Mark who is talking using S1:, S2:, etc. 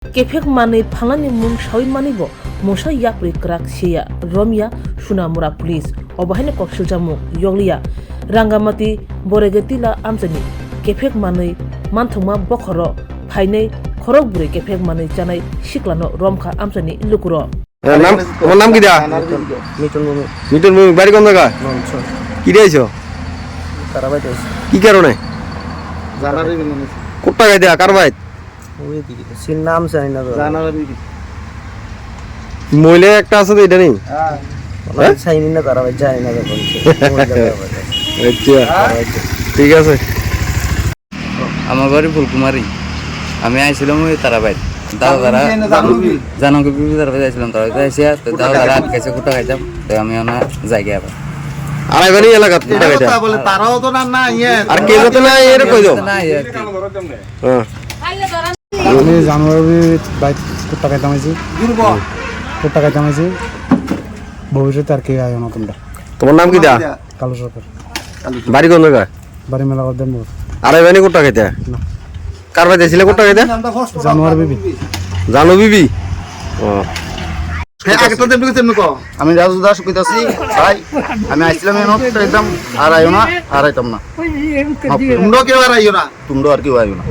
S1: Kefek manai phalani mung shawi manibo mosa yapri krak seya Romia Sunamura police obahine koksiljamu yoglia Rangamati Boregetila amjani kefek manai manthongma bokhoro phainai khorok bure kefek manai janai siklano romkha amjani lukuro
S2: নাম কি দা মিটন মুমি বাড়ি কোন জায়গা কি দিয়েছো কি কারণে কোথা গাই দেয়া কার বাইত
S3: নাম জানি না
S2: মহিলা একটা আছে তো এটা নেই
S3: চাইনি না তারা জানি না
S2: আচ্ছা ঠিক আছে
S4: আমার বাড়ি ফুলকুমারী আমি আইছিলাম ওই তারাবাইত দাও তারা জানকে বিবি তারাবাইত আইছিলাম তারাবাইত আইসিয়া তো দাও তারা আটকাইছে কোথা খাইতাম তো আমি ওনার জায়গায় আবার
S2: আড়াইবাড়ি এলাকা কোথা গাইতা
S3: তারাও তো না
S2: আর কে যেতে না এর কই দাও
S4: না
S2: হ্যাঁ
S5: আমি জানুয়ারি বাইক কোথা খাইতাম আইছি কোথা খাইতাম আইছি ভবিষ্যতে আর কে আয় না তোমরা
S2: তোমার নাম কি দা
S5: কালো সরকার
S2: বাড়ি কোন জায়গা
S5: বাড়ি মেলা করতেন মোর
S2: আড়াইবাড়ি কোথা গাইতা কার বাইতে ছিল কোথা গাইতা
S5: জানুয়ারি বিবি
S2: জানো বিবি ও
S3: আমি রাজু দাস কইতাছি ভাই আমি আইছিলাম একদম আর আইও না আর আইতাম না তোমরা কেউ আর আইও না তোমরা আর কেউ আইও না